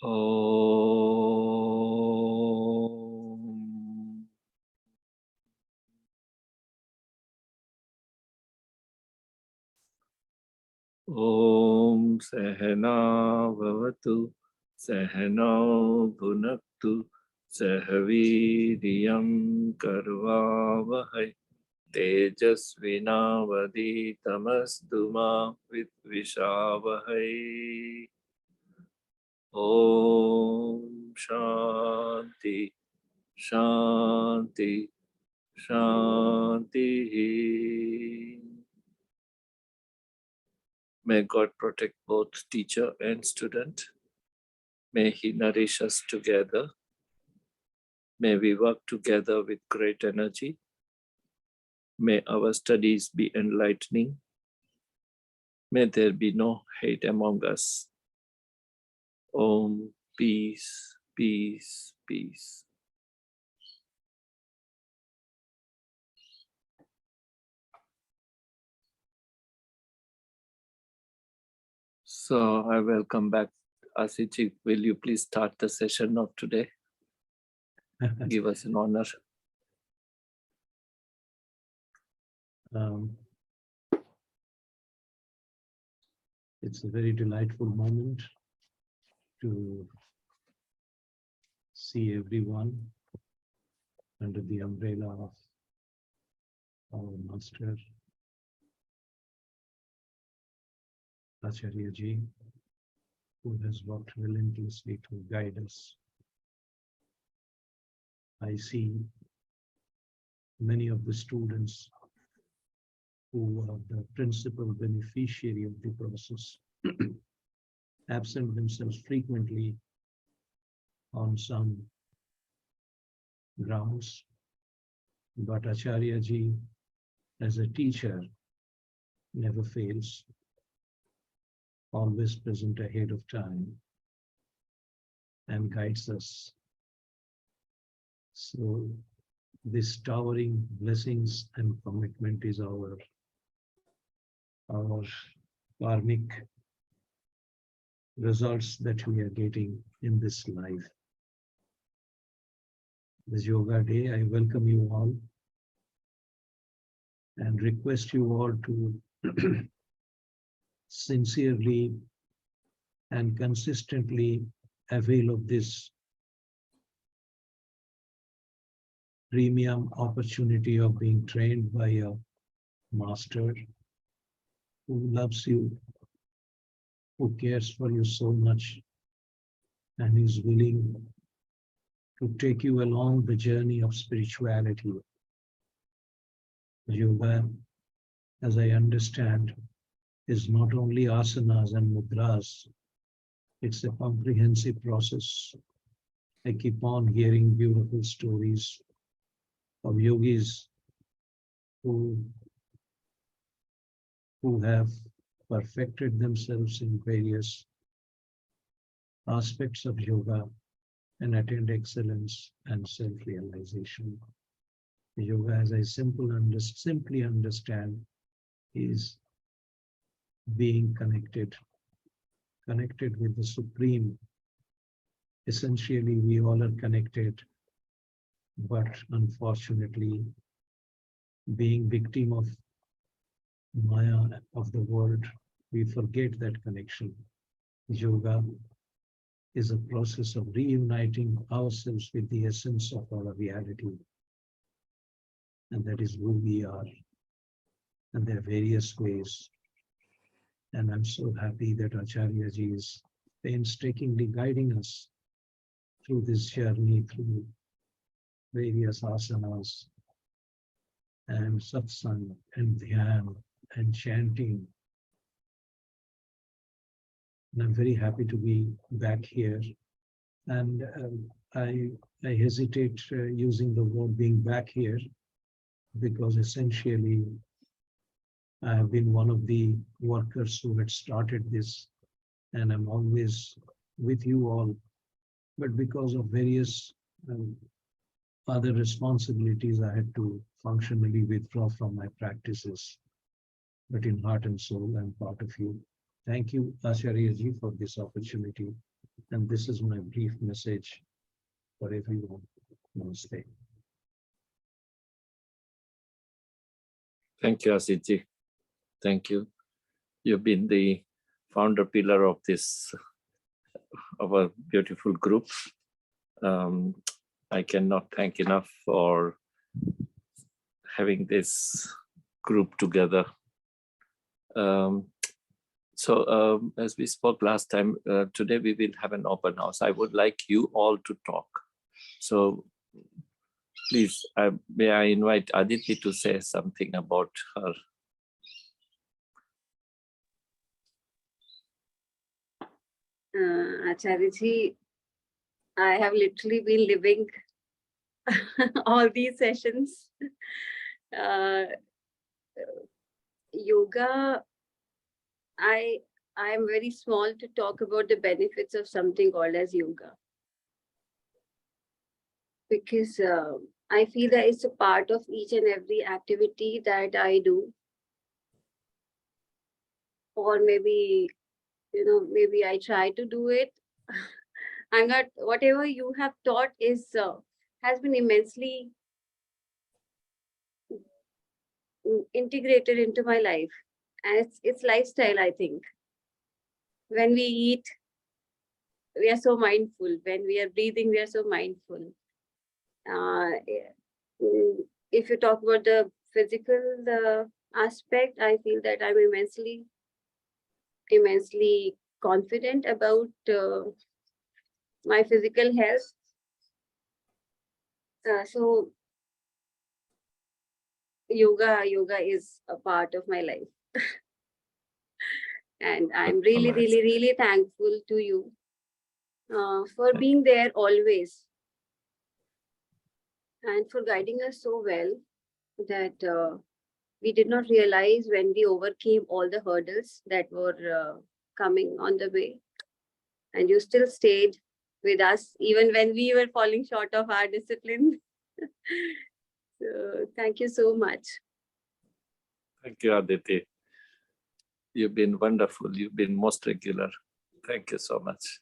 Om. Om Sahana Bhavatu Sahana Bhunaktu Sahaviriyam Karvavahai Tejasvinavaditamastu Vidvishavahai. Om Shanti Shanti Shanti. May God protect both teacher and student. May He nourish us together. May we work together with great energy. May our studies be enlightening. May there be no hate among us. Om, peace, peace, peace. So I welcome back Asiji. Will you please start the session of today? Give us an honor. It's a very delightful moment to see everyone under the umbrella of our master, Acharya Ji, who has worked relentlessly to guide us. I see many of the students who are the principal beneficiary of the process absent themselves frequently on some grounds, but Acharya Ji, as a teacher, never fails, always present ahead of time and guides us. So this towering blessings and commitment is our karmic results that we are getting in this life. This Yoga Day, I welcome you all and request you all to sincerely and consistently avail of this premium opportunity of being trained by a master who loves you, who cares for you so much, and is willing to take you along the journey of spirituality. Yoga, as I understand, is not only asanas and mudras, it's a comprehensive process. I keep on hearing beautiful stories of yogis who have perfected themselves in various aspects of yoga and attained excellence and self-realization. Yoga, as I simply understand, is being connected with the Supreme. Essentially, we all are connected, but unfortunately, being victim of Maya of the world, we forget that connection. Yoga is a process of reuniting ourselves with the essence of our reality. And that is who we are. And there are various ways. And I'm so happy that Acharya Ji is painstakingly guiding us through this journey, through various asanas and satsang and dhyan and chanting. And I'm very happy to be back here. And I hesitate using the word being back here because essentially I have been one of the workers who had started this, and I'm always with you all. But because of various other responsibilities, I had to functionally withdraw from my practices. But in heart and soul, I'm part of you. Thank you, Acharya Ji, for this opportunity. And this is my brief message for everyone. Namaste. Thank you, Asitji. Thank you. You've been the founder pillar of this, of a beautiful group. I cannot thank enough for having this group together. As we spoke last time, today we will have an open house. I would like you all to talk. So please, may I invite Aditi to say something about her. Acharya, I have literally been living all these sessions. Yoga, I am very small to talk about the benefits of something called as yoga. Because I feel that it's a part of each and every activity that I do. Or maybe, maybe I try to do it. I'm not, whatever you have taught is has been immensely integrated into my life, and it's lifestyle. I think when we eat, we are so mindful. When we are breathing, we are so mindful. If you talk about the physical aspect, I feel that I'm immensely confident about my physical health. So yoga is a part of my life. And I'm really thankful to you for being there always and for guiding us so well that we did not realize when we overcame all the hurdles that were coming on the way. And you still stayed with us even when we were falling short of our discipline. So thank you so much. Thank you, Aditi. You've been wonderful. You've been most regular. Thank you so much.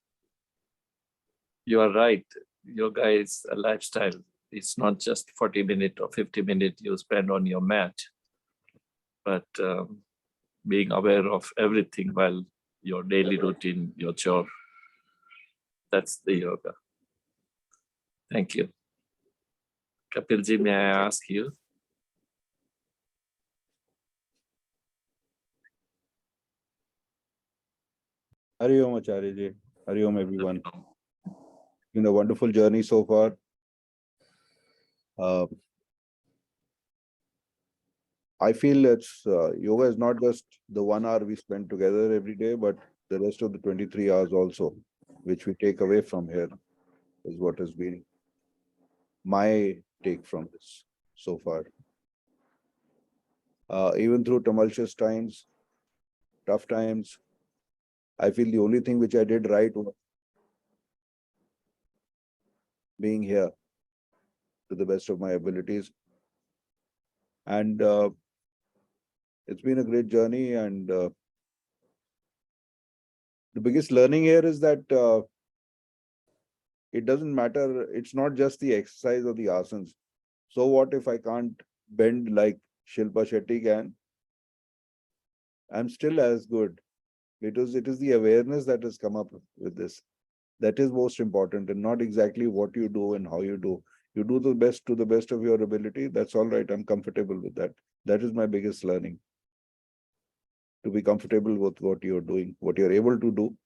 You are right. Yoga is a lifestyle. It's not just 40 minutes or 50 minutes you spend on your mat, but being aware of everything while your daily routine, your job. That's the yoga. Thank you. Kapilji, may I ask you? Hari Om Acharya ji. Hari Om everyone. It's been a wonderful journey so far. I feel it's yoga is not just the 1 hour we spend together every day, but the rest of the 23 hours also, which we take away from here, is what has been my take from this so far. Even through tumultuous times, tough times, I feel the only thing which I did right was being here to the best of my abilities. And it's been a great journey. And the biggest learning here is that it doesn't matter. It's not just the exercise or the asanas. So what if I can't bend like Shilpa Shetty can? I'm still as good. It is the awareness that has come up with this. That is most important, and not exactly what you do and how you do. You do the best to the best of your ability. That's all right. I'm comfortable with that. That is my biggest learning. To be comfortable with what you're doing, what you're able to do,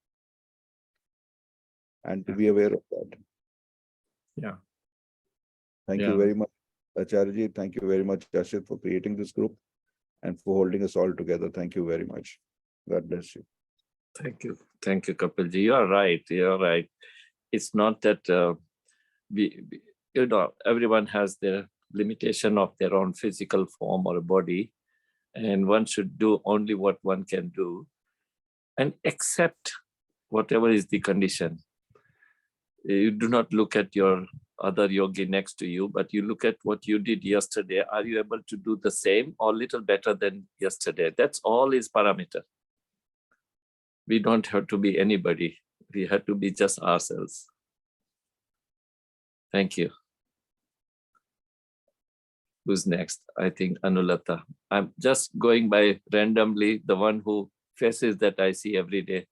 and to be aware of that. Yeah. Thank you very much, Acharya. Thank you very much, Ashit, for creating this group and for holding us all together. Thank you very much. God bless you. Thank you. Thank you, Kapilji. You are right. You're right. It's not that everyone has their limitation of their own physical form or body, and one should do only what one can do and accept whatever is the condition. You do not look at your other yogi next to you, but you look at what you did yesterday. Are you able to do the same or little better than yesterday? That's all is parameter. We don't have to be anybody. We had to be just ourselves. Thank you. Who's next? I think Anulata. I'm just going by randomly, the one who faces that I see every day.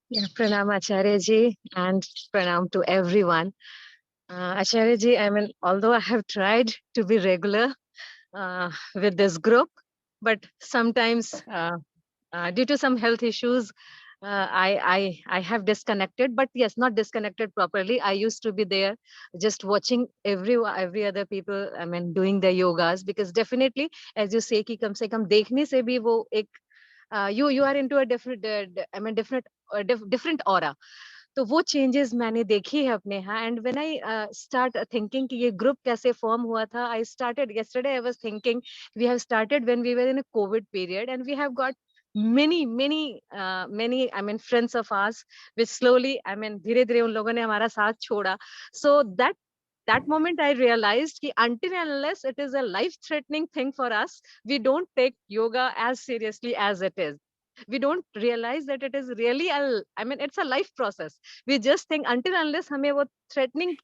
Yeah, Pranam Acharya ji, and Pranam to everyone. Acharya ji, I mean, although I have tried to be regular with this group, but sometimes due to some health issues, I have disconnected. But yes, not disconnected properly. I used to be there, just watching every other people. I mean, doing their yogas, because definitely, as you say, कि कम से कम देखने से भी वो एक you are into a different different aura. तो वो changes मैंने देखी है अपने यहाँ. And when I start thinking कि ये ग्रुप कैसे फॉर्म हुआ था, I started yesterday. I was thinking we have started when we were in a COVID period, and we have got many I mean friends of ours which slowly, I mean धीरे धीरे उन लोगों ने हमारा साथ छोड़ा. So that moment I realized कि until and unless it is a life threatening thing for us, we don't take yoga as seriously as it is. We don't realize that it is really I mean it's a life process. We just think until unless हमें वो threatening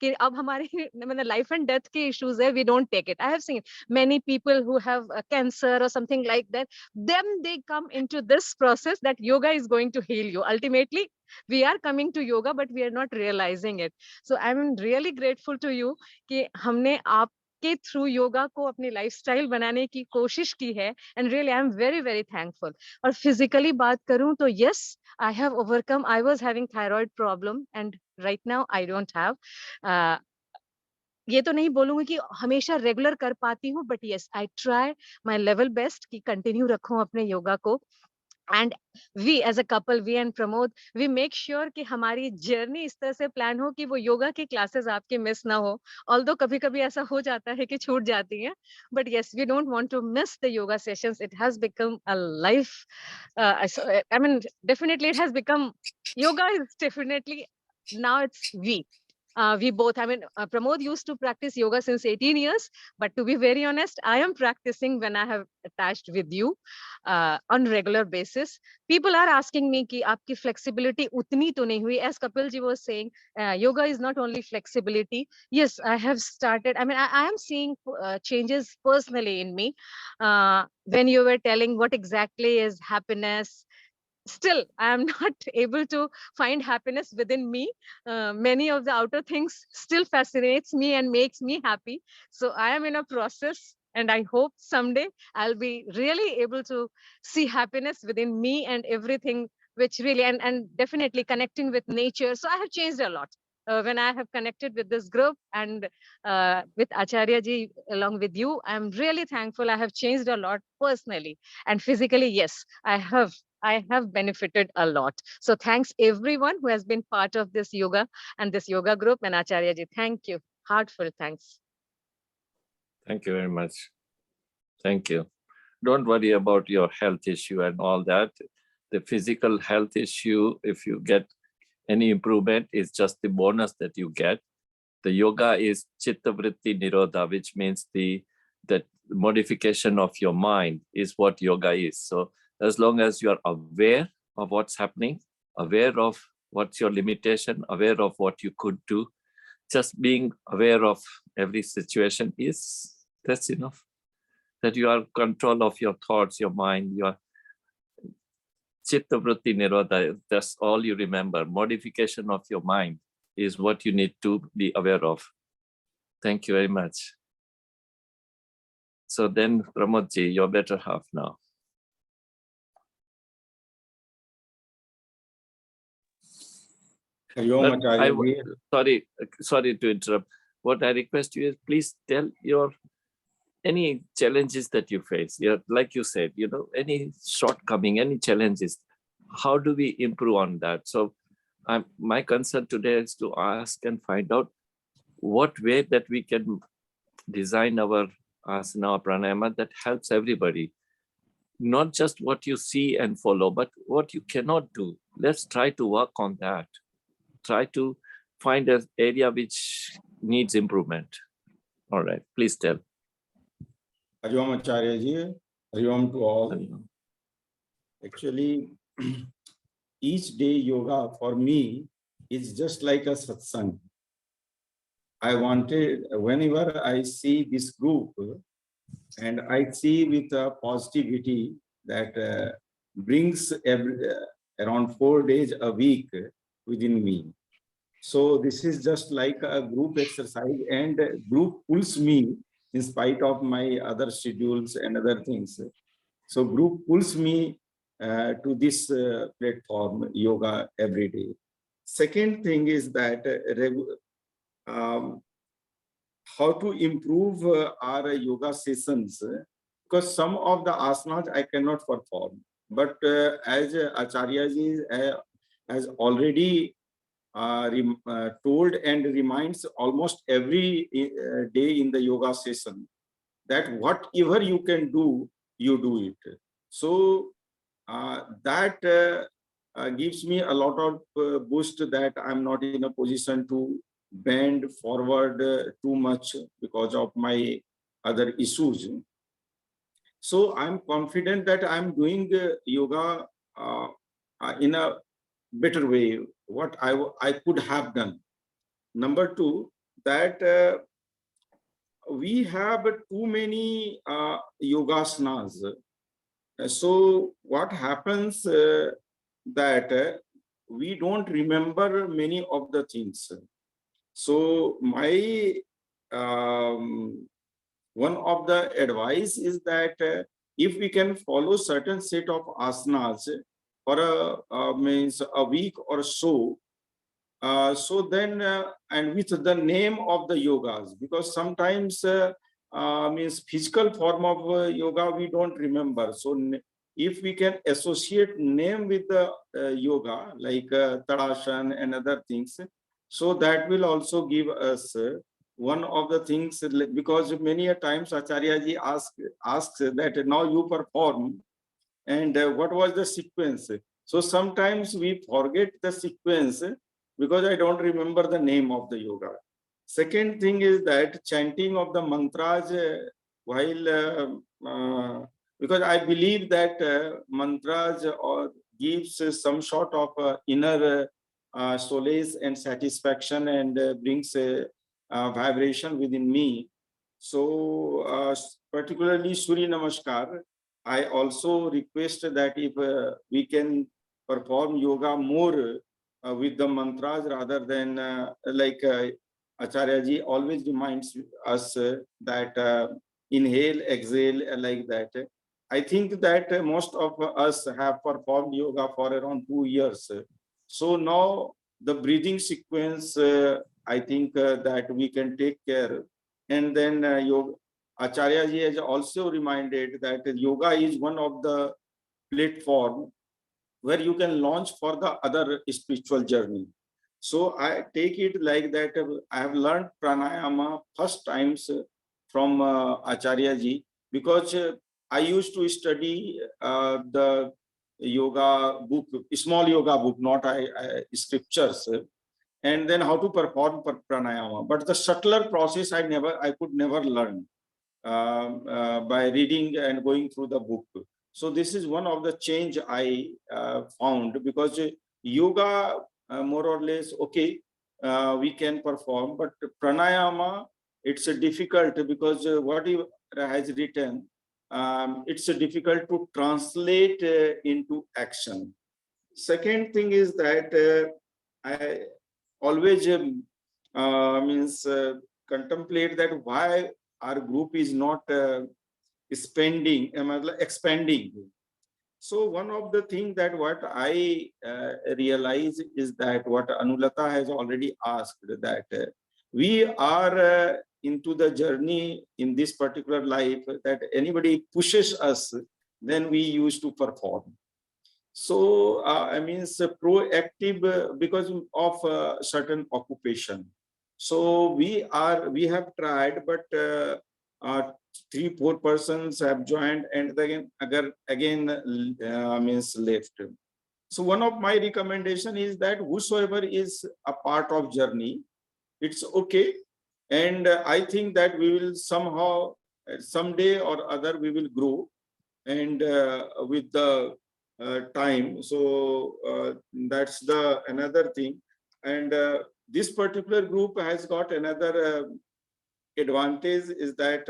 कि अब हमारी मतलब life and death के issues है, we don't take it. I have seen many people who have cancer or something like that. Then they come into this process that yoga is going to heal you. Ultimately, we are coming to yoga, but we are not realizing it. So I'm really grateful to you कि हमने आपके through yoga को अपनी lifestyle बनाने की कोशिश की है. And really, I'm very thankful. और physically बात करूं तो yes, I have overcome. I was having thyroid problem, and right now I don't have. ये तो नहीं बोलूंगी कि हमेशा रेगुलर कर पाती हूँ, but yes I try my level best कि कंटिन्यू रखूं अपने योगा को. And we as a couple, we and Pramod, we make sure कि हमारी जर्नी इस तरह से प्लान हो कि वो योगा की क्लासेस आपकी मिस ना हो. ऑल्दो कभी कभी ऐसा हो जाता है कि छूट जाती हैं, but yes we don't want to miss the yoga sessions. It has become a life, I mean definitely it has become, yoga is definitely now it's we both, I mean, Pramod used to practice yoga since 18 years, but to be very honest, I am practicing when I have attached with you on regular basis. People are asking me ki aapki flexibility utni to nahi hui. As Kapil ji was saying, yoga is not only flexibility. Yes, I have started, I mean, I am seeing changes personally in me. When you were telling what exactly is happiness, still I am not able to find happiness within me. Many of the outer things still fascinates me and makes me happy. So I am in a process, and I hope someday I'll be really able to see happiness within me and everything, which really, and definitely connecting with nature. So I have changed a lot when I have connected with this group, and with Acharya ji along with you. I'm really thankful. I have changed a lot personally, and physically, yes, I have benefited a lot. So thanks everyone who has been part of this yoga and this yoga group, and Acharya ji, thank you. Heartfelt thanks. Thank you very much. Thank you. Don't worry about your health issue and all that. The physical health issue, if you get any improvement, is just the bonus that you get. The yoga is chitta vritti nirodha, which means that modification of your mind is what yoga is. So as long as you are aware of what's happening, aware of what's your limitation, aware of what you could do, just being aware of every situation that's enough. That you are in control of your thoughts, your mind, your chitta vritti nirodha, that's all you remember. Modification of your mind is what you need to be aware of. Thank you very much. So then, Pramodji, your better half now. Sorry to interrupt. What I request you is please tell your any challenges that you face. Like you said, any shortcoming, any challenges. How do we improve on that? So my concern today is to ask and find out what way that we can design our asana, pranayama that helps everybody. Not just what you see and follow, but what you cannot do. Let's try to work on that. Try to find an area which needs improvement. All right, please tell. Hari Om Acharya ji, Hari Om to all. Actually, each day yoga for me is just like a satsang. I wanted, whenever I see this group, and I see with a positivity that brings around 4 days a week within me. So this is just like a group exercise, and group pulls me in spite of my other schedules and other things. So group pulls me to this platform, yoga every day. Second thing is that how to improve our yoga sessions, because some of the asanas I cannot perform. But as Acharya ji has already told and reminds almost every day in the yoga session that whatever you can do, you do it. So that gives me a lot of boost that I'm not in a position to bend forward too much because of my other issues. So I'm confident that I'm doing yoga in a better way, what I could have done. Number two, that we have too many yogasanas. So what happens that we don't remember many of the things. So my one of the advice is that if we can follow certain set of asanas for means a week or so, so then and with the name of the yogas, because sometimes means physical form of yoga we don't remember. So if we can associate name with the yoga like Tadasana and other things, so that will also give us one of the things, because many a times Acharya ji asks that now you perform and what was the sequence. So sometimes we forget the sequence because I don't remember the name of the yoga. Second thing is that chanting of the mantras while because I believe that mantras gives some sort of inner solace and satisfaction and brings a vibration within me. So particularly Surya Namaskar, I also request that if we can perform yoga more with the mantras rather than like Acharya ji always reminds us that inhale, exhale, like that. I think that most of us have performed yoga for around 2 years. So now the breathing sequence, I think that we can take care. And then yoga, Acharya ji has also reminded that yoga is one of the platform where you can launch for the other spiritual journey. So I take it like that. I have learned pranayama first times from Acharya ji, because I used to study the yoga book, small yoga book, not scriptures, and then how to perform pranayama. But the subtler process I could never learn by reading and going through the book. So this is one of the change I found, because yoga more or less okay, we can perform, but pranayama it's difficult because what he has written, it's difficult to translate into action. Second thing is that I always means contemplate that why our group is not expanding. So one of the things that what I realize is that what Anulata has already asked, that we are into the journey in this particular life, that anybody pushes us, then we used to perform. So I mean, proactive because of certain occupation. So we have tried, but 3-4 persons have joined, and again means left. So one of my recommendation is that whosoever is a part of journey, it's okay, and I think that we will somehow someday or other we will grow, and with the time. So that's the another thing. And this particular group has got another advantage is that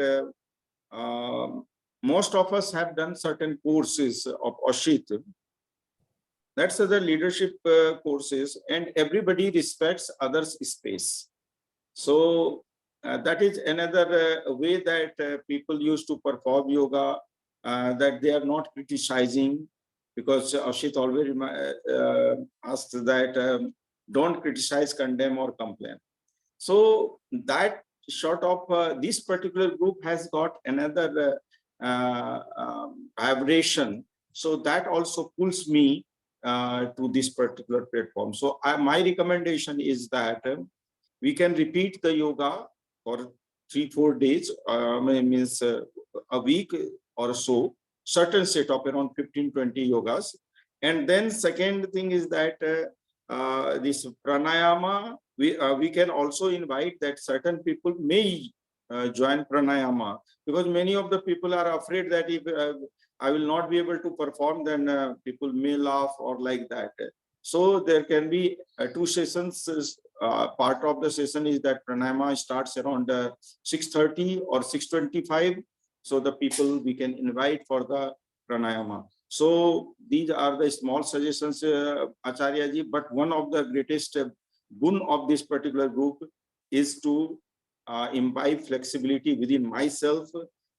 most of us have done certain courses of Oshit. That's the leadership courses, and everybody respects others' space. So that is another way that people used to perform yoga, that they are not criticizing, because Ashit always asks that don't criticize, condemn, or complain. So that sort of this particular group has got another vibration. So that also pulls me to this particular platform. So my recommendation is that we can repeat the yoga for 3-4 days, means a week or so, certain set of around 15-20 yogas. And then second thing is that this pranayama, we can also invite that certain people may join pranayama, because many of the people are afraid that if I will not be able to perform, then people may laugh or like that. So there can be 2 sessions. Part of the session is that pranayama starts around 6:30 or 6:25. So the people we can invite for the pranayama. So these are the small suggestions, Acharya ji. But one of the greatest boon of this particular group is to imbibe flexibility within myself.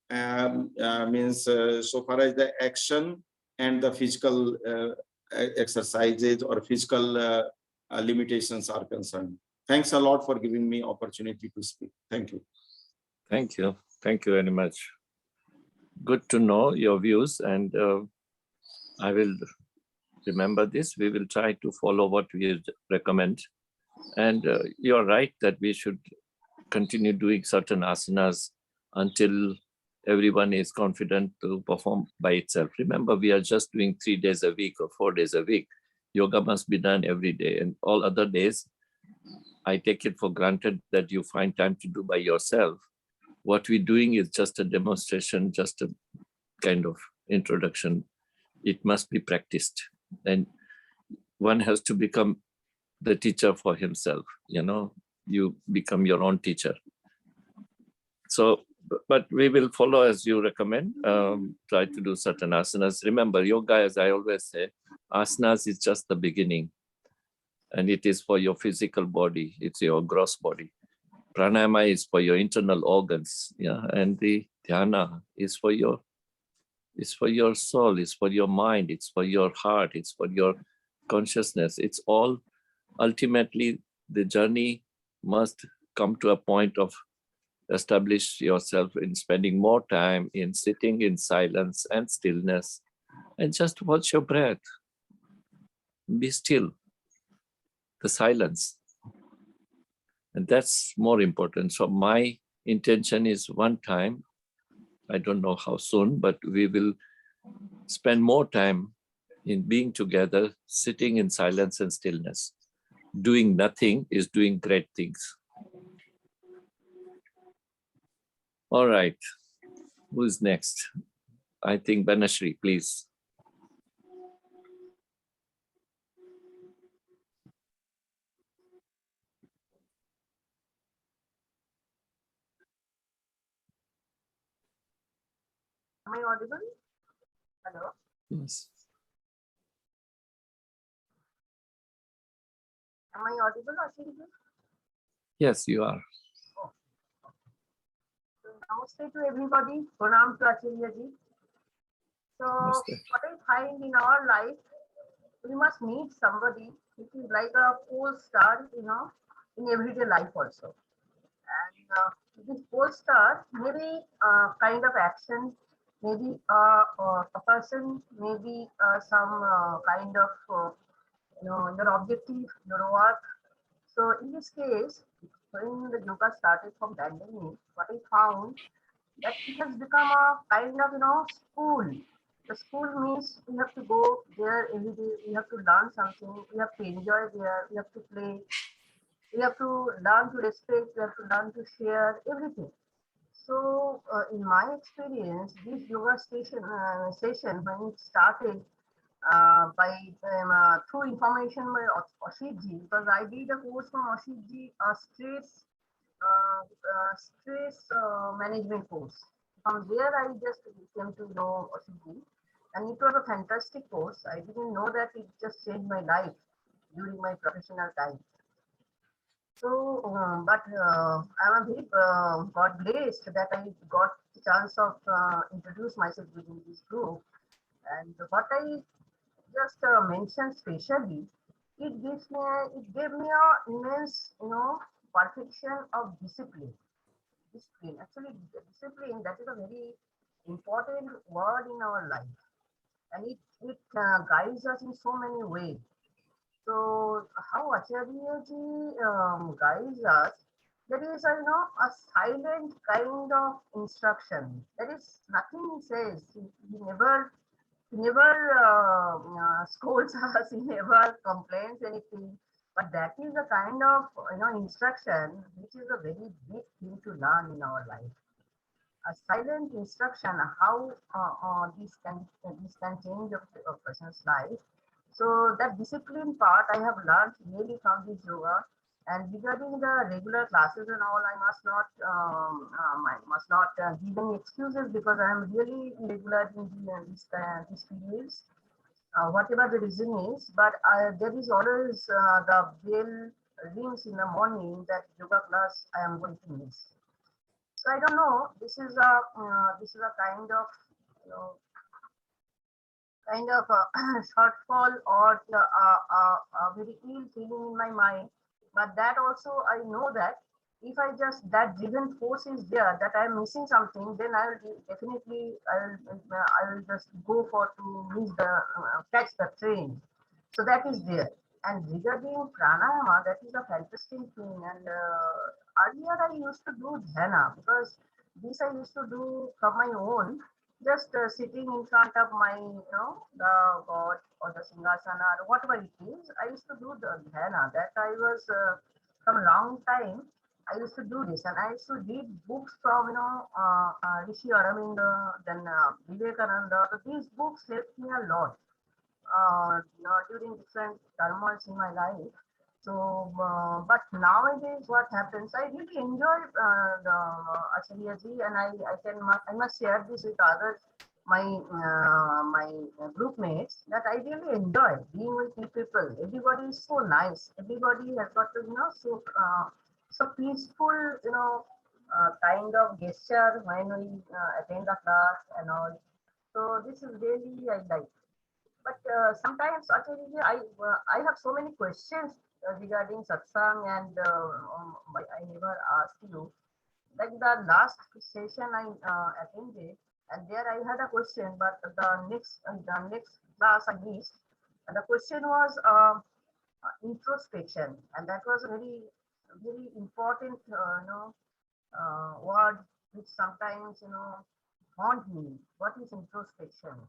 Means so far as the action and the physical exercises or physical limitations are concerned. Thanks a lot for giving me opportunity to speak. Thank you. Thank you. Thank you very much. Good to know your views, and I will remember this. We will try to follow what we recommend. And you're right that we should continue doing certain asanas until everyone is confident to perform by itself. Remember, we are just doing 3 days a week or 4 days a week. Yoga must be done every day, and all other days, I take it for granted that you find time to do by yourself. What we're doing is just a demonstration, just a kind of introduction. It must be practiced, and one has to become the teacher for himself. You become your own teacher. So, but we will follow as you recommend. Try to do certain asanas. Remember, yoga, as I always say, asanas is just the beginning, and it is for your physical body. It's your gross body. Pranayama is for your internal organs, and the dhyana is for your soul, it's for your mind, it's for your heart, it's for your consciousness. It's all ultimately the journey must come to a point of establish yourself in spending more time in sitting in silence and stillness, and just watch your breath. Be still, the silence. And that's more important. So my intention is one time, I don't know how soon, but we will spend more time in being together, sitting in silence and stillness. Doing nothing is doing great things. All right. Who is next? I think Banashri, please. Am I audible? Hello? Yes. Am I audible, Ashwin? Yes, you are. So, namaste to everybody. Pranam to Acharya ji. So, Namaste. what I find in our life, we must meet somebody which is like a pole star, in everyday life also. And this pole star, maybe kind of action, maybe a person, maybe some kind of, your objective, your work. So in this case, when the yoga started from pandemic, what I found that it has become a kind of, school. The school means we have to go there every day, we have to learn something, we have to enjoy there, we have to play, we have to learn to respect, we have to learn to share everything. So in my experience, this yoga session when it started, through information by Ashitji, because I did a course from Ashitji, a stress management course. From there, I just came to know Ashitji, and it was a fantastic course. I didn't know that it just changed my life during my professional time. So, I'm a very God blessed that I got the chance of introduce myself within this group. And what I just mentioned specially, it gave me a immense, perfection of discipline. Discipline, actually, discipline, that is a very important word in our life, and it guides us in so many ways. So how Acharya ji guides us, there is a silent kind of instruction. There is nothing he says. He never scolds us. He never complains anything. But that is a kind of instruction which is a very big thing to learn in our life. A silent instruction how this can change a person's life. So that discipline part I have learned really from this yoga. And regarding the regular classes and all, I must not give any excuses because I am really regular in these periods, whatever the reason is. But there is always the bell rings in the morning that yoga class I am going to miss. So I don't know. This is a kind of shortfall or a very ill feeling in my mind. But that also I know that if I just that driven force is there that I am missing something, then I will definitely I will just go for to miss the catch the train. So that is there. And regarding pranayama, that is a fantastic thing. And earlier I used to do dhyana because this I used to do from my own, just sitting in front of my, the god or the singasana or whatever it is. I used to do the dhyana. That I was from long time. I used to do this, and I used to read books from Rishi Aravinda, then Vivekananda. So these books helped me a lot during different turmoils in my life. So, but nowadays, what happens? I really enjoy the Acharya ji, and I must share this with others, my group mates, that I really enjoy being with you people. Everybody is so nice. Everybody has got so peaceful, kind of gesture when we attend the class and all. So this is really I like. But sometimes, actually, I have so many questions regarding satsang, and I never asked you. Like the last session I attended, and there I had a question, but the next class I missed. And the question was introspection, and that was a very important word which sometimes haunt me. What is introspection?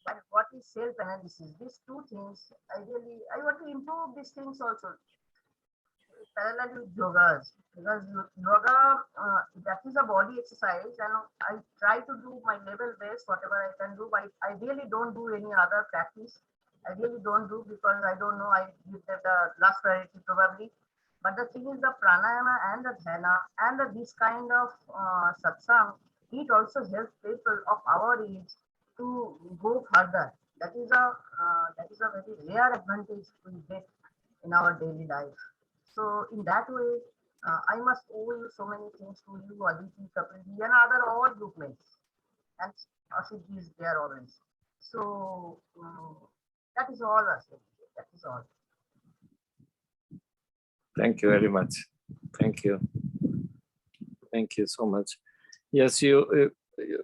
But what is self-analysis? These two things, I want to improve these things also parallel with yogas, because yoga that is a body exercise, and I try to do my level best, whatever I can do. But I really don't do any other practice. I really don't do because I don't know. I give that last priority probably. But the thing is, the pranayama and the dhyana and this kind of satsang, it also helps people of our age to go further. That is a very rare advantage we get in our daily life. So in that way, I must owe you so many things to you, Aditi, Kapilji, and other all group mates. And Ashitji is there always. So that is all, Ashitji. That is all. Thank you very much. Thank you. Thank you so much. Yes,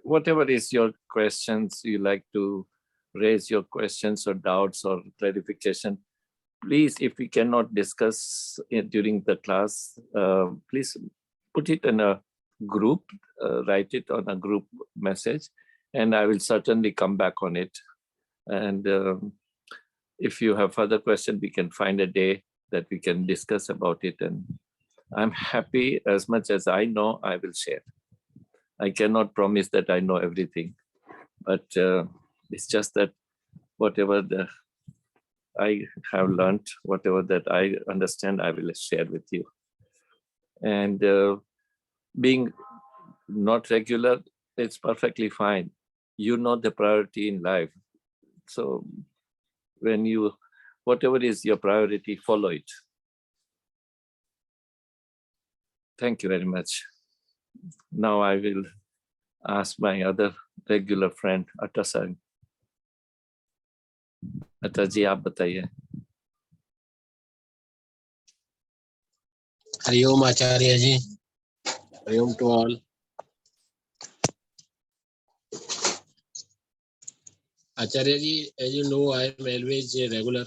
whatever is your questions, you like to raise your questions or doubts or clarification, please, if we cannot discuss it during the class, please put it in a group, write it on a group message, and I will certainly come back on it. And if you have further questions, we can find a day that we can discuss about it. And I'm happy, as much as I know, I will share. I cannot promise that I know everything, but it's just that whatever I have learned, whatever that I understand, I will share with you. And being not regular, it's perfectly fine. You know the priority in life. So when whatever is your priority, follow it. Thank you very much. Now I will ask my other regular friend, Atta sir. Atta ji, aap bataiye. Hari Om Acharya ji. Hari Om to all. Acharya ji, as you know, I am always a regular.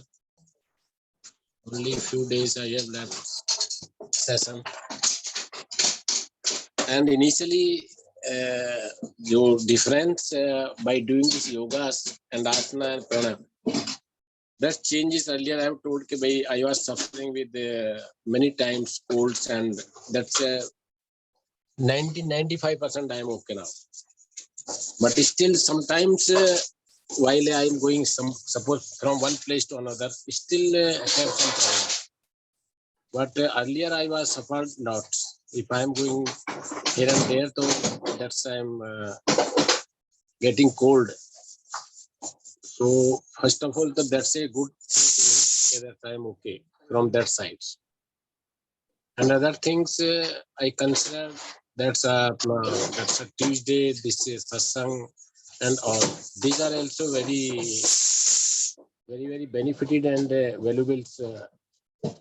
Only few days I have left session. And initially, your difference by doing this yogas and asana and pranayama, that changes. Earlier I have told that I was suffering with many times colds, and that's 90-95% I am okay now. But still sometimes while I am going suppose from one place to another, still have some problem. But earlier I was suffered lot. If I am going here and there, so that's I am getting cold. So first of all, that's a good thing to me, that I am okay from that side. And other things I consider that's a Tuesday. This is satsang and all. These are also very benefited and valuable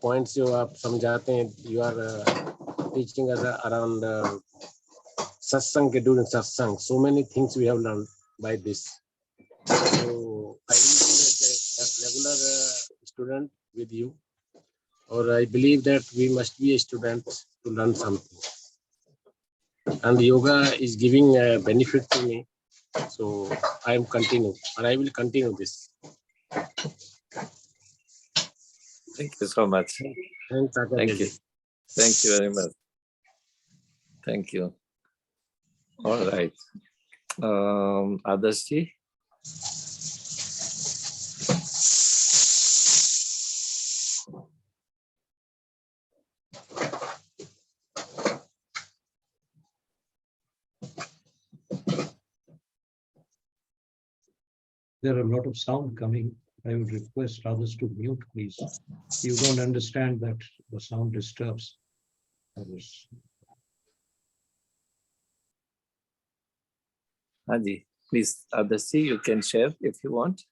points you are समझाते हैं. You are teaching us around satsang, during satsang. So many things we have learned by this. So I will be a regular student with you, or I believe that we must be a student to learn something. And yoga is giving a benefit to me. So I am continue, and I will continue this. Thank you so much. Thanks, Thank you. Thank you very much. Thank you. All right. Adarsh ji. There are a lot of sound coming. I would request others to mute, please. You don't understand that the sound disturbs others. Haji, please, Adarsh ji, you can share if you want.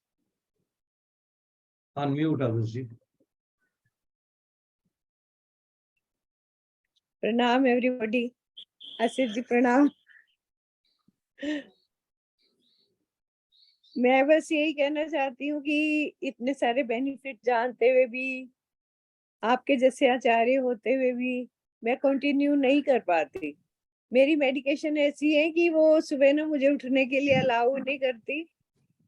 Unmute others. Pranam everybody. Asif ji pranam. मैं बस यही कहना चाहती हूँ कि इतने सारे benefit जानते हुए भी, आपके जैसे आचार्य होते हुए भी मैं कंटिन्यू नहीं कर पाती. मेरी मेडिकेशन ऐसी है कि वो सुबह ना मुझे उठने के लिए अलाउ नहीं करती,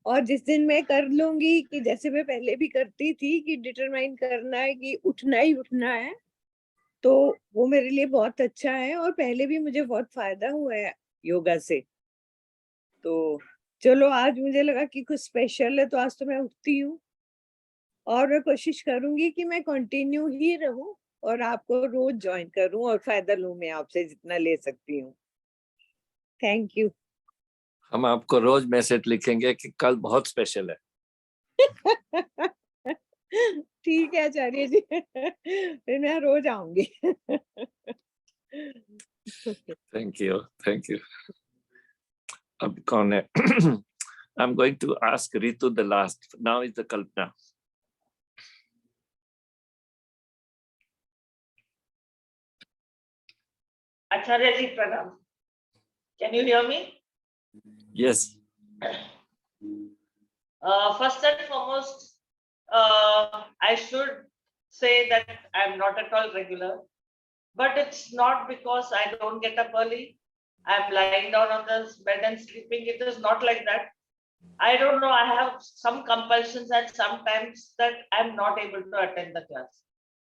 और जिस दिन मैं कर लूंगी कि जैसे मैं पहले भी करती थी कि डिटरमाइन करना है कि उठना ही उठना है, तो वो मेरे लिए बहुत अच्छा है. और पहले भी मुझे बहुत फायदा हुआ है योगा से. तो चलो आज मुझे लगा कि कुछ स्पेशल है, तो आज तो मैं उठती हूँ और मैं कोशिश करूंगी कि मैं कंटिन्यू ही रहूं और आपको रोज ज्वाइन करूं और फायदा लूं मैं आपसे जितना ले सकती हूँ. Thank you. हम आपको रोज मैसेज लिखेंगे कि कल बहुत स्पेशल है. ठीक है आचार्य जी, फिर मैं रोज आऊंगी. Thank you. Thank you. अब कौन है? I'm going to ask Ritu the last. Now is the Kalpana. Acharya ji pranam. Can you hear me? Yes. First and foremost, I should say that I'm not at all regular, but it's not because I don't get up early. I'm lying down on the bed and sleeping. It is not like that. I don't know. I have some compulsions at sometimes that I'm not able to attend the class.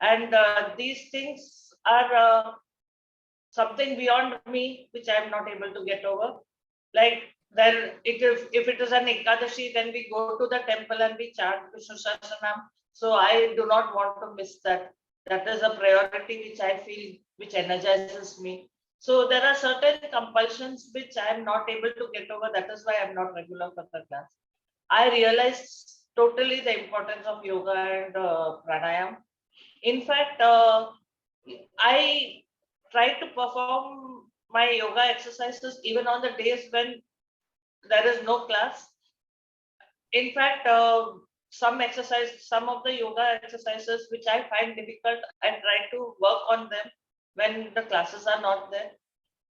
And these things are something beyond me, which I'm not able to get over. Like Then if it is an Ekadashi, then we go to the temple and we chant Vishnu Sahasranam. So I do not want to miss that. That is a priority which I feel, which energizes me. So there are certain compulsions which I am not able to get over. That is why I am not regular for the class. I realized totally the importance of yoga and pranayam. In fact, I try to perform my yoga exercises even on the days when there is no class. In fact, some of the yoga exercises which I find difficult, I try to work on them when the classes are not there.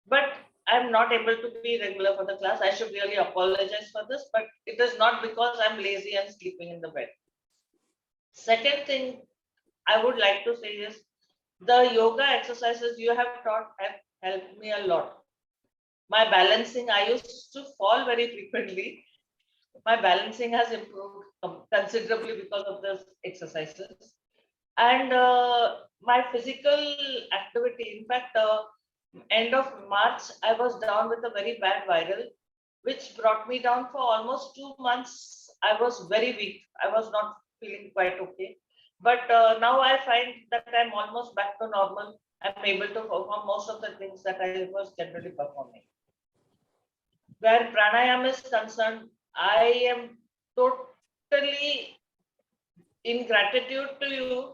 But I'm not able to be regular for the class. I should really apologize for this, but it is not because I'm lazy and sleeping in the bed. Second thing I would like to say is the yoga exercises you have taught have helped me a lot. My balancing, I used to fall very frequently. My balancing has improved considerably because of those exercises. And my physical activity, in fact, end of March, I was down with a very bad viral, which brought me down for almost 2 months. I was very weak. I was not feeling quite okay. But now I find that I'm almost back to normal. I'm able to perform most of the things that I was generally performing. Where pranayama is concerned, I am totally in gratitude to you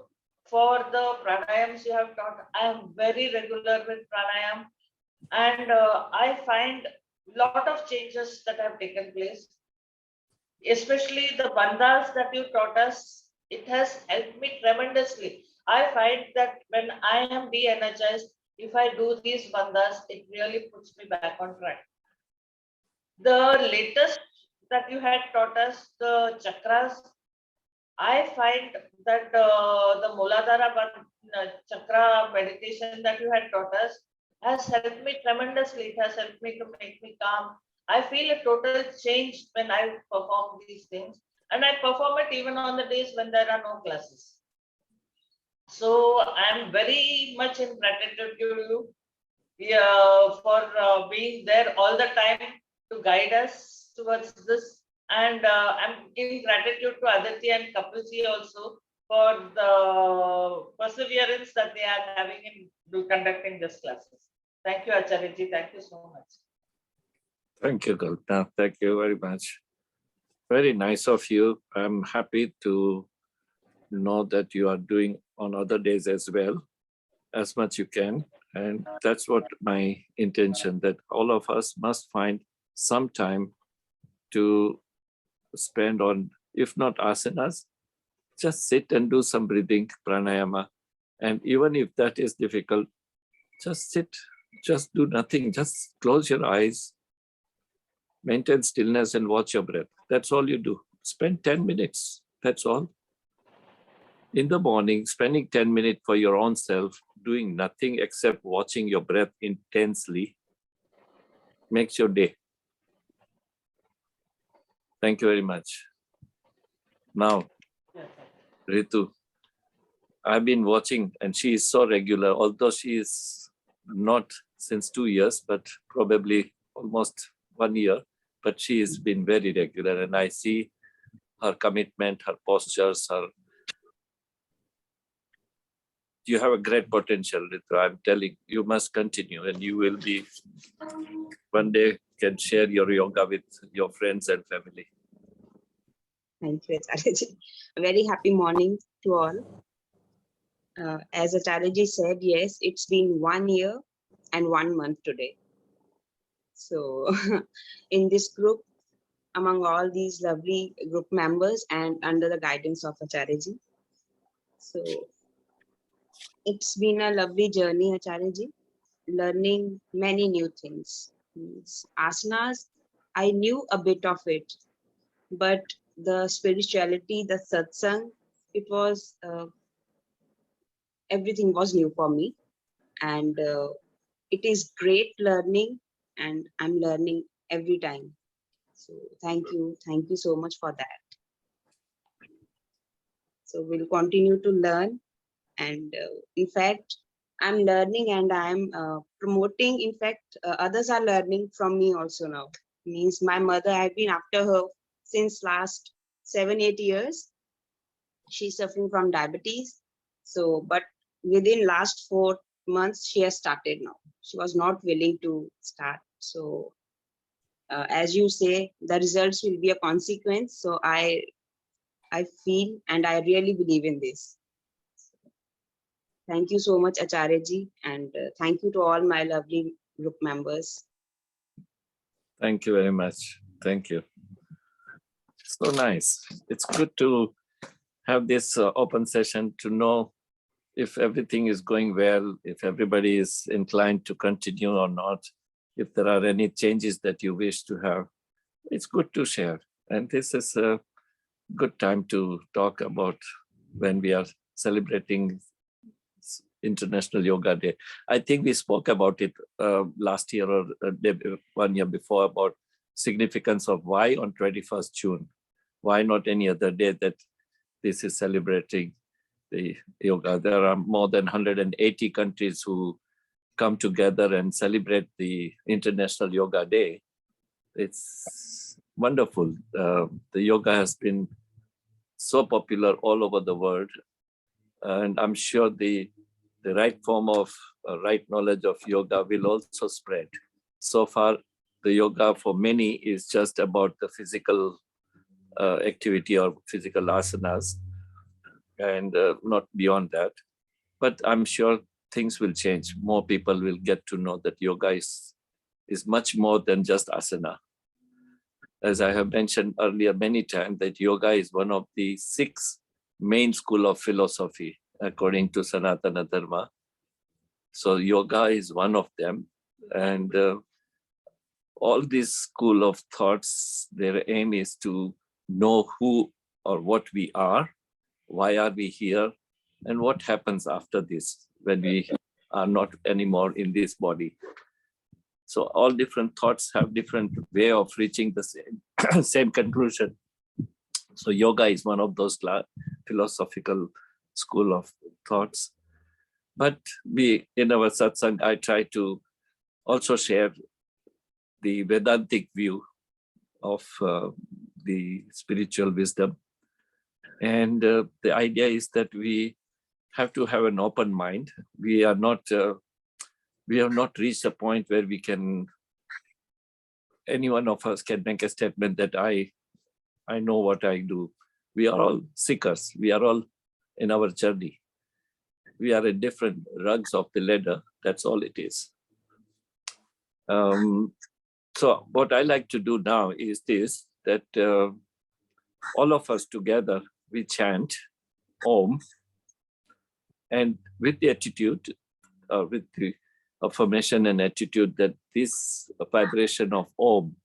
for the pranayams you have taught. I am very regular with pranayam, and I find lot of changes that have taken place, especially the bandhas that you taught us. It has helped me tremendously. I find that when I am de-energized, if I do these bandhas, it really puts me back on track. The latest that you had taught us, the chakras, I find that the Muladhara chakra meditation that you had taught us has helped me tremendously. It has helped me to make me calm. I feel a total change when I perform these things, and I perform it even on the days when there are no classes. So I'm very much in gratitude to you, for being there all the time to guide us towards this. And I'm in gratitude to Aditi and Kapilji also for the perseverance that they are having in conducting these classes. Thank you, Acharyaji. Thank you so much. Thank you, Kalpana. Thank you very much. Very nice of you. I'm happy to know that you are doing on other days as well, as much you can. And that's what my intention, that all of us must find some time to spend on, if not asanas, just sit and do some breathing, pranayama. And even if that is difficult, just sit, just do nothing, just close your eyes, maintain stillness and watch your breath. That's all you do. Spend 10 minutes, that's all. In the morning, spending 10 minutes for your own self, doing nothing except watching your breath intensely, makes your day. Thank you very much. Now, Ritu, I've been watching, and she is so regular, although she is not since 2 years, but probably almost 1 year, but she has been very regular, and I see her commitment, her postures, her. You have a great potential, Ritu. I'm telling you, must continue, and you will be one day can share your yoga with your friends and family. Thank you, Acharyaji. A very happy morning to all. As Acharyaji said, yes, it's been 1 year and 1 month today. So in this group, among all these lovely group members and under the guidance of Acharyaji. So it's been a lovely journey, Acharyaji, learning many new things. Asanas, I knew a bit of it, but the spirituality, the satsang, it was, everything was new for me. And it is great learning, and I'm learning every time. So thank you so much for that. So we'll continue to learn, and in fact, I'm learning and I'm promoting. In fact, others are learning from me also now. Means my mother, I've been after her since last 7-8 years. She's suffering from diabetes. So, but within last 4 months, she has started now. She was not willing to start. So, as you say, the results will be a consequence. So I feel and I really believe in this. Thank you so much, Acharya ji, and thank you to all my lovely group members. Thank you very much. Thank you. So nice. It's good to have this open session to know if everything is going well, if everybody is inclined to continue or not, if there are any changes that you wish to have. It's good to share. And this is a good time to talk about when we are celebrating International Yoga Day. I think we spoke about it last year or 1 year before about significance of why on 21st June. Why not any other day that this is celebrating the yoga? There are more than 180 countries who come together and celebrate the International Yoga Day. It's wonderful. The yoga has been so popular all over the world. And I'm sure the right form of right knowledge of yoga will also spread. So far, the yoga for many is just about the physical activity or physical asanas and not beyond that. But I'm sure things will change. More people will get to know that yoga is much more than just asana. As I have mentioned earlier many times, that yoga is one of the 6 main school of philosophy according to Sanatana Dharma. So yoga is one of them. And all these school of thoughts, their aim is to know who or what we are, why are we here, and what happens after this when we are not anymore in this body. So all different thoughts have different way of reaching the same, same conclusion. So yoga is one of those philosophical school of thoughts. But in our satsang, I try to also share the Vedantic view of the spiritual wisdom. And the idea is that we have to have an open mind. We have not reached a point where any one of us can make a statement that I know what I do. We are all seekers. We are all in our journey. We are in different rungs of the ladder. That's all it is. So what I like to do now is this, that all of us together, we chant Om, and with the attitude, with the affirmation and attitude that this vibration of Om,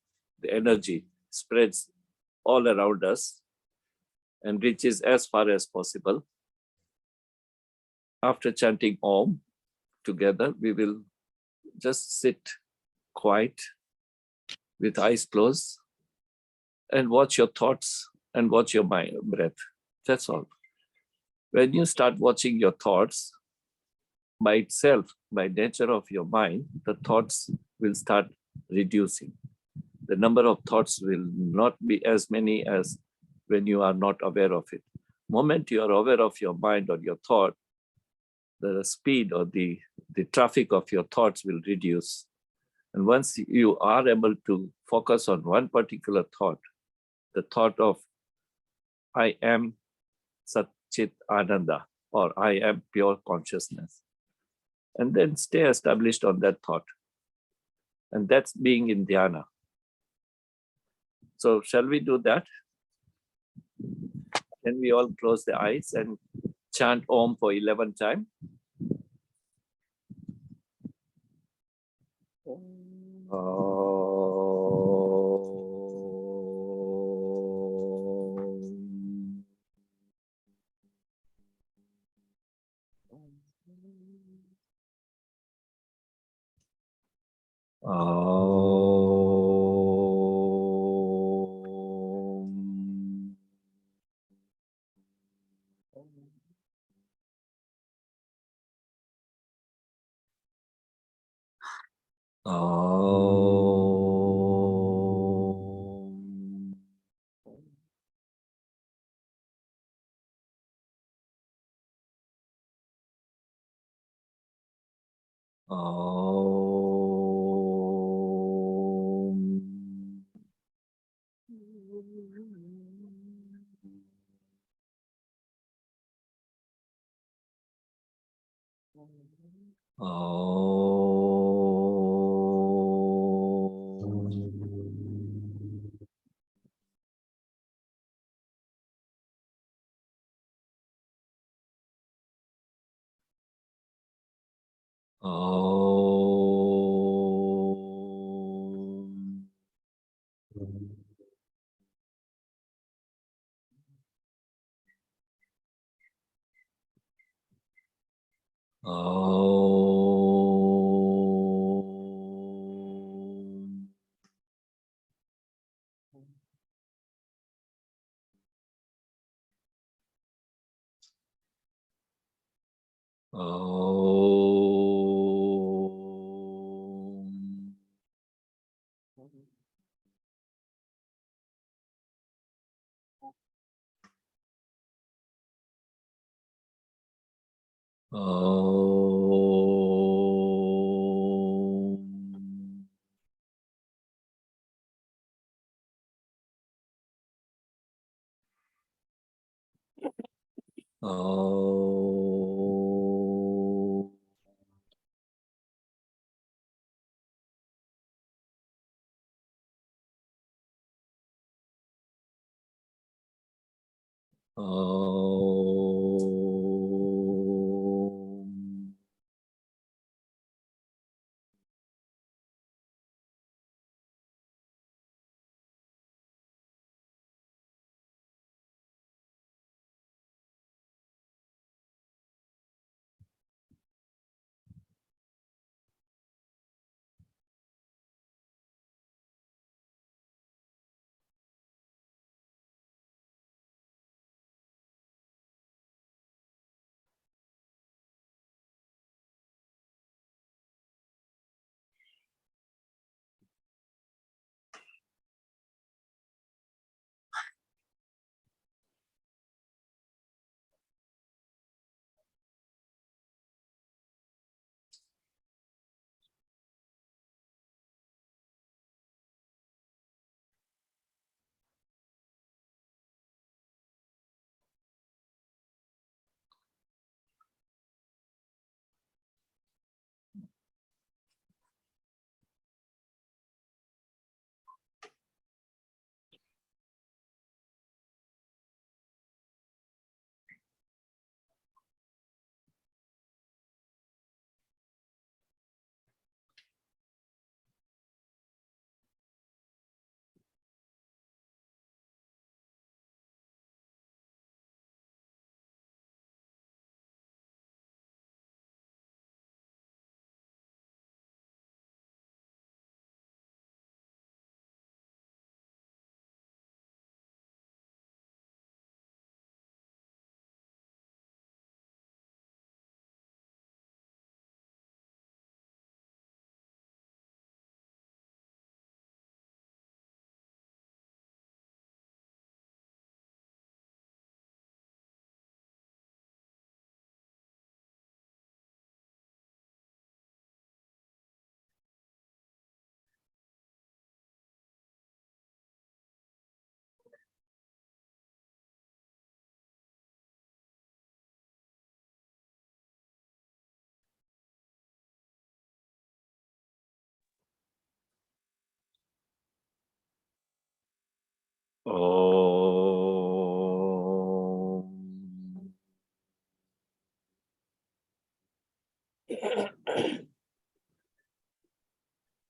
the energy, spreads all around us and reaches as far as possible. After chanting Om together, we will just sit quiet with eyes closed and watch your thoughts and watch your mind, breath. That's all. When you start watching your thoughts, by itself, by nature of your mind, the thoughts will start reducing. The number of thoughts will not be as many as when you are not aware of it. Moment you are aware of your mind or your thought, the speed or the traffic of your thoughts will reduce. And once you are able to focus on one particular thought, the thought of I am Satchit Ananda, or I am pure consciousness, and then stay established on that thought. And that's being in dhyana. So shall we do that? Can we all close the eyes and chant Om for 11 times?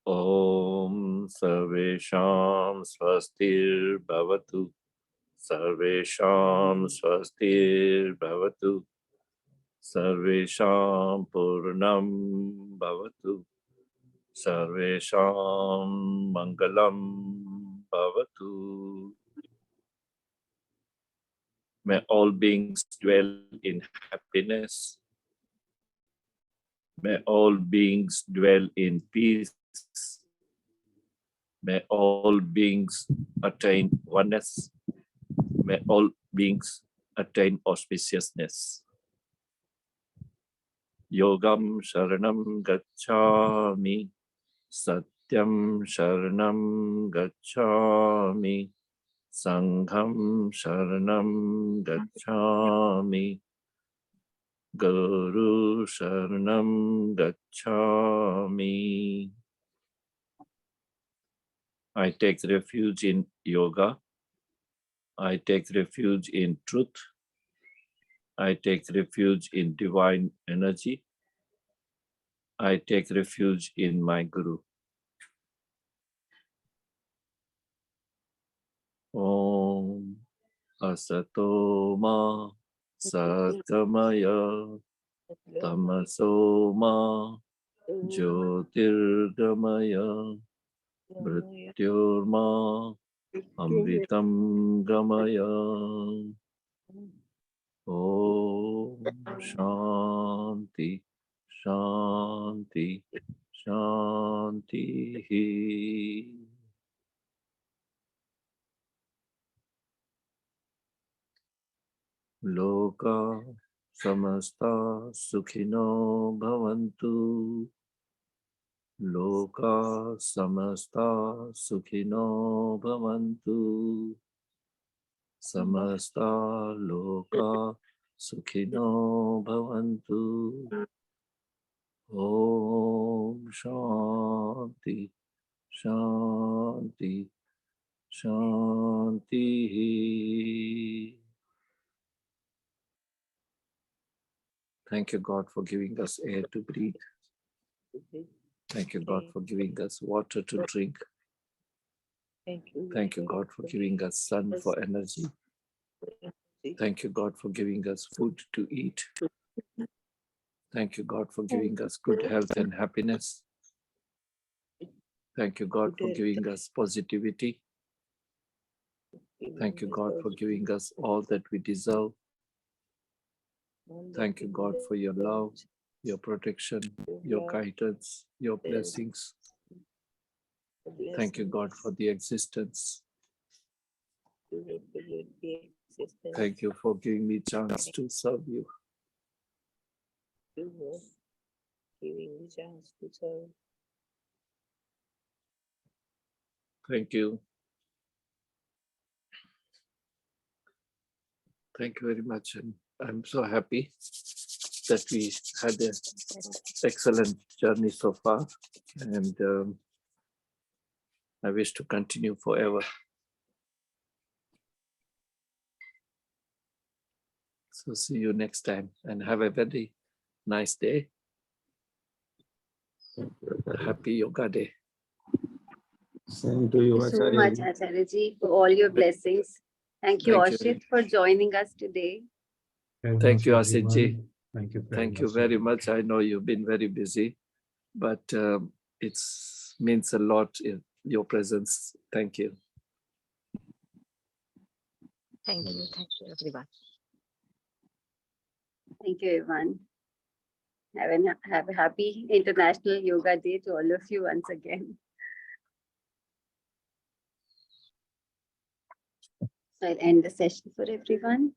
Om Sarvesham Swastir Bhavatu. Sarvesham Swastir Bhavatu. Sarvesham Purnam Bhavatu. Sarvesham Mangalam Bhavatu. May all beings dwell in happiness. May all beings dwell in peace. May all beings attain oneness. May all beings attain auspiciousness. Yogam Sharanam Gacchami. Satyam Sharanam Gacchami. Sangham Sharanam Gacchami. Guru Sharanam Gacchami. I take refuge in yoga. I take refuge in truth. I take refuge in divine energy. I take refuge in my Guru. Om Asato Ma Satgamaya Tamaso Ma Jyotirgamaya Mrityurma Amritam Gamaya. Om Shanti Shanti Shanti. Loka Samasta Sukhino Bhavantu. Loka Samasta Sukhino Bhavantu. Samasta Loka Sukhino Bhavantu. Om Shanti Shanti Shanti. Thank you, God, for giving us air to breathe. Thank you, God, for giving us water to drink. Thank you, God, for giving us sun for energy. Thank you, God, for giving us food to eat. Thank you, God, for giving us good health and happiness. Thank you, God, for giving us positivity. Thank you, God, for giving us all that we deserve. Thank you, God, for your love, your protection, your guidance, your blessings. Thank you, God, for the existence. Thank you for giving me a chance to serve you. Thank you. Thank you very much. And I'm so happy that we had an excellent journey so far. And I wish to continue forever. So see you next time and have a very nice day. Happy Yoga Day. Same to you, Thank you so Acharya. much, Acharya ji, for all your blessings. Thank you, Thank you. Ashit, for joining us today. Thank you, Asit ji. Thank you. Thank you very much. I know you've been very busy, but it means a lot in your presence. Thank you. Thank you everyone. Thank you, everyone. Have a happy International Yoga Day to all of you once again. So I'll end the session for everyone.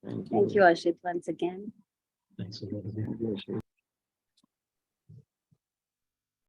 Thank you, Ashit, once again. Thanks a lot.